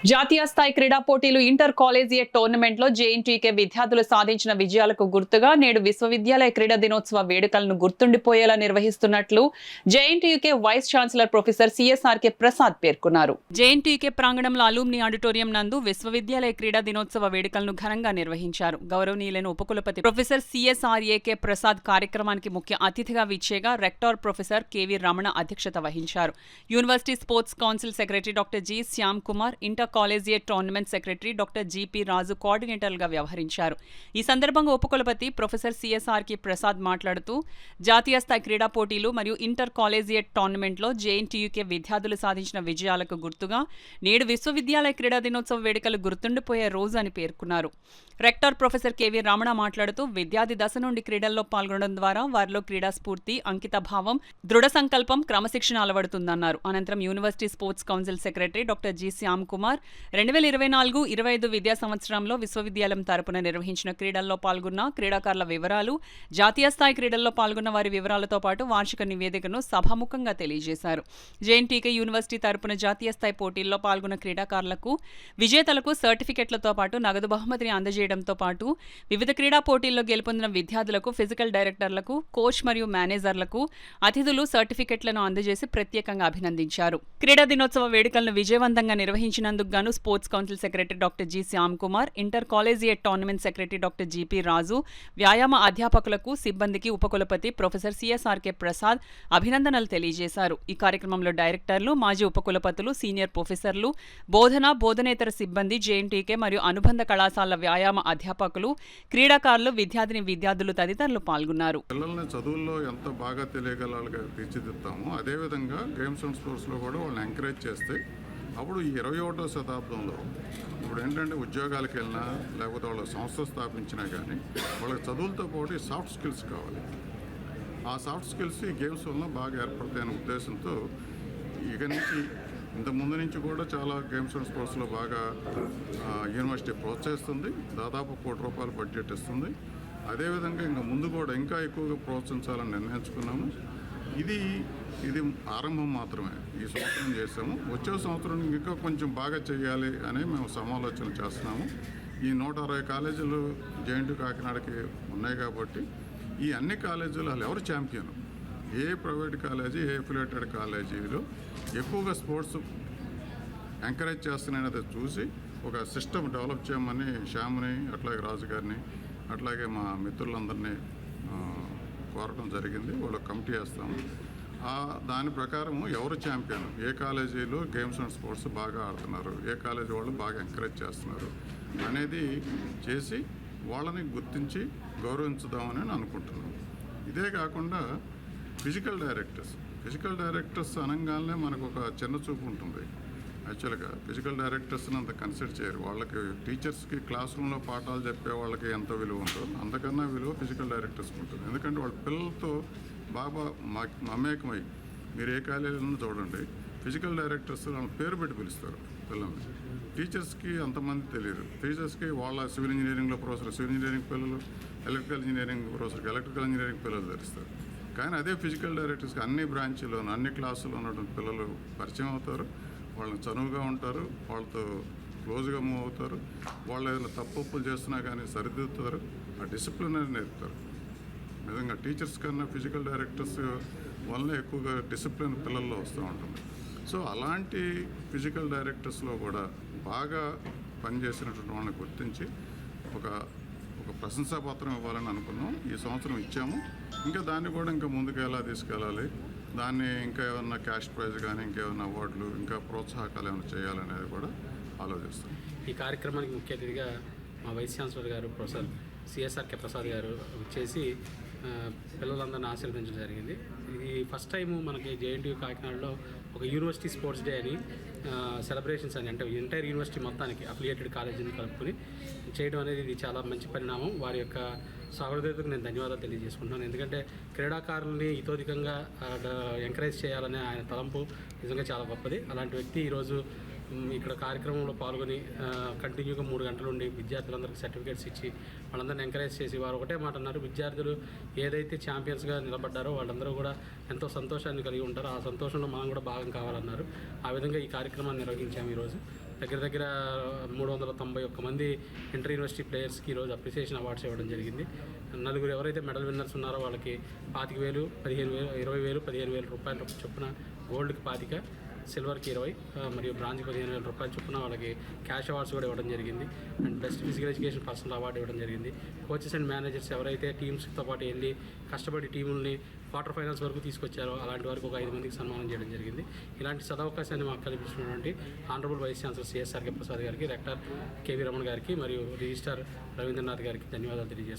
జాతీయ స్థాయి క్రీడా పోటీలు ఇంటర్ కాలేజియేట్ టోర్నమెంట్ లో జేఎన్టీయూకే విద్యార్థులు సాధించిన విజయాలకు గుర్తుగా నేడు విశ్వవిద్యాలయ క్రీడా దినోత్సవ వేడుకలను గుర్తుండిపోయేలా నిర్వహిస్తున్నట్లు JNTUK vice chancellor professor CSRK Prasad పేర్కొన్నారు. జేఎన్టీయూకే ప్రాంగణంలో అలూమ్ని ఆడిటోరియం నందు విశ్వవిద్యాలయ క్రీడా దినోత్సవ వేడుకలను ఘనంగా నిర్వహించారు. గౌరవనీయులైన ఉపకులపతి ప్రొఫెసర్ సిఎస్ఆర్ఏకే ప్రసాద్ కార్యక్రమానికి ముఖ్య అతిథిగా విచ్చేగా రెక్టార్ ప్రొఫెసర్ కెవి రమణ అధ్యక్షత వహించారు. University sports council secretary doctor G Shyam Kumar, inter collegiate tournament secretary doctor GP Raju కోఆర్డినేటర్లుగా వ్యవహరించారు. ఈ సందర్భంగా ఉపకులపతి ప్రొఫెసర్ సిఎస్ఆర్కే ప్రసాద్ మాట్లాడుతూ జాతీయ స్థాయి క్రీడా పోటీలు మరియు ఇంటర్ కాలేజియేట్ టోర్నమెంట్లో జేఎన్టీయూకే విద్యార్థులు సాధించిన విజయాలకు గుర్తుగా నేడు విశ్వవిద్యాలయ క్రీడా దినోత్సవ వేడుకలు గుర్తుండిపోయే రోజు అని పేర్కొన్నారు. రెక్టార్ ప్రొఫెసర్ కెవి రమణ మాట్లాడుతూ విద్యార్థి దశ నుండి క్రీడల్లో పాల్గొనడం ద్వారా వారిలో క్రీడా స్ఫూర్తి, అంకిత భావం, దృఢ సంకల్పం, క్రమశిక్షణ అలవడుతుందన్నారు. అనంతరం university sports council secretary doctor G Shyam Kumar 2024-25 విద్యా సంవత్సరంలో విశ్వవిద్యాలయం తరపున నిర్వహించిన క్రీడల్లో పాల్గొన్న క్రీడాకారుల వివరాలు, జాతీయ స్థాయి క్రీడల్లో పాల్గొన్న వారి వివరాలతో పాటు వార్షిక నివేదికను సభాముఖంగా తెలియజేశారు. జేఎన్టీకే యూనివర్సిటీ తరపున జాతీయ స్థాయి పోటీల్లో పాల్గొన్న క్రీడాకారులకు, విజేతలకు సర్టిఫికెట్లతో పాటు నగదు బహుమతిని అందజేయడంతో పాటు వివిధ క్రీడా పోటీల్లో గెలుపొందిన విద్యార్థులకు, ఫిజికల్ డైరెక్టర్లకు, కోచ్ మరియు మేనేజర్లకు అతిథులు సర్టిఫికెట్లను అందజేసి ప్రత్యేకంగా అభినందించారు. క్రీడా దినోత్సవ వేడుకలను విజయవంతంగా నిర్వహించినందుకు గాను sports council secretary doctor G Shyam Kumar, inter collegiate tournament secretary doctor GP Raju, వ్యాయామ అధ్యాపకులకు, సిబ్బందికి ఉపకులపతి ప్రొఫెసర్ సిఎస్ఆర్కే ప్రసాద్ అభినందనలు తెలియజేశారు. ఈ కార్యక్రమంలో డైరెక్టర్లు, మాజీ ఉపకులపతులు, సీనియర్ ప్రొఫెసర్లు, బోధనేతర సిబ్బంది, జేఎన్టీకే మరియు అనుబంధ కళాశాల వ్యాయామ అధ్యాపకులు, క్రీడాకారులు, విద్యార్థులు తదితరులు పాల్గొన్నారు. పిల్లల్ని చదువుల్లో ఎంత బాగా తెలియగలగా తీర్చిదిద్దామో అదేవిధంగా గేమ్స్ అండ్ స్పోర్ట్స్లో కూడా వాళ్ళని ఎంకరేజ్ చేస్తే అప్పుడు ఈ 21వ శతాబ్దంలో ఇప్పుడు ఏంటంటే ఉద్యోగాలకు వెళ్ళినా లేకపోతే వాళ్ళ సంస్థ స్థాపించినా కానీ వాళ్ళకి చదువులతో పాటు సాఫ్ట్ స్కిల్స్ కావాలి. ఆ సాఫ్ట్ స్కిల్స్ ఈ గేమ్స్ వలన బాగా ఏర్పడతాయనే ఉద్దేశంతో ఇక నుంచి ఇంతకుముందు నుంచి కూడా చాలా గేమ్స్ అండ్ స్పోర్ట్స్లో బాగా యూనివర్సిటీ ప్రోత్సహిస్తుంది. దాదాపు ₹1 కోటి బడ్జెట్ ఇస్తుంది. అదేవిధంగా ఇంకా ముందు కూడా ఇంకా ఎక్కువగా ప్రోత్సహించాలని నిర్ణయించుకున్నాము. ఇది ఆరంభం మాత్రమే. ఈ సంవత్సరం చేసాము. వచ్చే సంవత్సరం ఇంకా కొంచెం బాగా చేయాలి అని మేము సమాలోచన చేస్తున్నాము. ఈ 160 కాలేజీలు జేఎన్టీ కాకినాడకి ఉన్నాయి కాబట్టి ఈ అన్ని కాలేజీలు వాళ్ళు ఎవరు ఛాంపియన్, ఏ ప్రైవేట్ కాలేజీ, ఏ అఫిలియేటెడ్ కాలేజీలు ఎక్కువగా స్పోర్ట్స్ ఎంకరేజ్ చేస్తున్నాయనేది చూసి ఒక సిస్టమ్ డెవలప్ చేయమని శ్యామ్ని, అట్లాగే రాజు గారిని, అట్లాగే మా మిత్రులందరినీ కోరడం జరిగింది. వాళ్ళు కమిటీ వేస్తాము. దాని ప్రకారం ఎవరు ఛాంపియన్, ఏ కాలేజీలో గేమ్స్ అండ్ స్పోర్ట్స్ బాగా ఆడుతున్నారు, ఏ కాలేజీ వాళ్ళు బాగా ఎంకరేజ్ చేస్తున్నారు అనేది చేసి వాళ్ళని గుర్తించి గౌరవించుదామని అనుకుంటున్నాం. ఇదే కాకుండా ఫిజికల్ డైరెక్టర్స్ అనగానే మనకు ఒక చిన్న చూపు ఉంటుంది. యాక్చువల్గా ఫిజికల్ డైరెక్టర్స్ని అంత కన్సిడర్ చేయరు. వాళ్ళకి టీచర్స్కి క్లాస్ రూమ్లో పాఠాలు చెప్పే వాళ్ళకి ఎంత విలువ ఉంటుందో అంతకన్నా విలువ ఫిజికల్ డైరెక్టర్స్కి ఉంటుంది. ఎందుకంటే వాళ్ళ పిల్లలతో బాగా మమేకమై మీరు ఏ కాలేజీలను చూడండి, ఫిజికల్ డైరెక్టర్స్ వాళ్ళ పేరు పెట్టి పిలుస్తారు పిల్లల్ని. టీచర్స్కి అంతమంది తెలియదు. టీచర్స్కి వాళ్ళ సివిల్ ఇంజనీరింగ్లో ప్రొఫెసర్ సివిల్ ఇంజనీరింగ్ పిల్లలు, ఎలక్ట్రికల్ ఇంజనీరింగ్ ప్రొఫెసర్కి ఎలక్ట్రికల్ ఇంజనీరింగ్ పిల్లలు తెలుస్తారు. కానీ అదే ఫిజికల్ డైరెక్టర్స్కి అన్ని బ్రాంచీలోనూ అన్ని క్లాసుల్లో ఉన్నటువంటి పిల్లలు పరిచయం అవుతారు. వాళ్ళని చనువుగా ఉంటారు, వాళ్ళతో క్లోజ్గా మూవ్ అవుతారు. వాళ్ళు ఏదైనా తప్పులు చేస్తున్నా కానీ సరిదిద్దుతారు. ఆ డిసిప్లిన్ అనేది నేర్పుతారు. నిజంగా టీచర్స్ కన్నా ఫిజికల్ డైరెక్టర్స్ వల్ల ఎక్కువగా డిసిప్లిన్ పిల్లల్లో వస్తూ ఉంటుంది. సో అలాంటి ఫిజికల్ డైరెక్టర్స్లో కూడా బాగా పనిచేసినటువంటి వాళ్ళని గుర్తించి ఒక ప్రశంసాపత్రం ఇవ్వాలని అనుకున్నాం. ఈ సంవత్సరం ఇచ్చాము. ఇంకా దాన్ని కూడా ఇంకా ముందుకు ఎలా తీసుకెళ్ళాలి, దాన్ని ఇంకా ఏమన్నా క్యాష్ ప్రైజ్ కానీ ఇంకేమైనా అవార్డులు, ఇంకా ప్రోత్సాహకాలు ఏమైనా చేయాలనేది కూడా ఆలోచిస్తాం. ఈ కార్యక్రమానికి ముఖ్య అతిథిగా మా వైస్ ఛాన్సలర్ గారు ప్రొఫెసర్ సిఎస్ఆర్కే ప్రసాద్ గారు చేసి పిల్లలందరినీ ఆశీర్వదించడం జరిగింది. ఇది ఫస్ట్ టైము మనకి జేఎన్టీయూ కాకినాడలో ఒక యూనివర్సిటీ స్పోర్ట్స్ డే అని సెలబ్రేషన్స్ అని, అంటే ఎంటైర్ యూనివర్సిటీ మొత్తానికి అఫిలియేటెడ్ కాలేజీని కలుపుకొని చేయడం అనేది ఇది చాలా మంచి పరిణామం. వారి యొక్క సహృదయతకు నేను ధన్యవాదాలు తెలియజేసుకుంటున్నాను. ఎందుకంటే క్రీడాకారులని ఇతోధికంగా ఎంకరేజ్ చేయాలనే ఆయన తలంపు నిజంగా చాలా గొప్పది. అలాంటి వ్యక్తి ఈరోజు ఇక్కడ కార్యక్రమంలో పాల్గొని కంటిన్యూగా 3 గంటలు ఉండి విద్యార్థులందరికీ సర్టిఫికేట్స్ ఇచ్చి వాళ్ళందరినీ ఎంకరేజ్ చేసి వారు ఒకటే మాట అన్నారు, విద్యార్థులు ఏదైతే ఛాంపియన్స్గా నిలబడ్డారో వాళ్ళందరూ కూడా ఎంతో సంతోషాన్ని కలిగి ఉంటారు. ఆ సంతోషంలో మనం కూడా భాగం కావాలన్నారు. ఆ విధంగా ఈ కార్యక్రమాన్ని నిర్వహించాము ఈరోజు. దగ్గర దగ్గర 391 మంది ఇంటర్ యూనివర్సిటీ ప్లేయర్స్కి ఈరోజు అప్రిసియేషన్ అవార్డ్స్ ఇవ్వడం జరిగింది. నలుగురు ఎవరైతే మెడల్ విన్నర్స్ ఉన్నారో వాళ్ళకి 25,000, 15,000, 20,000, 15,000 రూపాయల చొప్పున గోల్డ్కి 25, సిల్వర్కి 20 మరియు బ్రాంజ్కి 15,000 రూపాయల చొప్పున వాళ్ళకి క్యాష్ అవార్డ్స్ కూడా ఇవ్వడం జరిగింది. And best physical education personal award ఇవ్వడం జరిగింది. కోచెస్ అండ్ మేనేజర్స్ ఎవరైతే టీమ్స్తో పాటు వెళ్ళి కష్టపడి టీముల్ని క్వార్టర్ ఫైనల్స్ వరకు తీసుకొచ్చారో అలాంటి వరకు ఒక 5 మందికి సన్మానం చేయడం జరిగింది. ఇలాంటి సదవకాశాన్ని మాకు కల్పించినటువంటి ఆనరబుల్ వైస్ ఛాన్సలర్ సిఎస్ఆర్ కే ప్రసాద్ గారికి, రెక్టర్ కేవీ రమణ గారికి మరియు రిజిస్ట్రార్ రవీంద్రనాథ్ గారికి ధన్యవాదాలు తెలియజేసుకుంటున్నాను.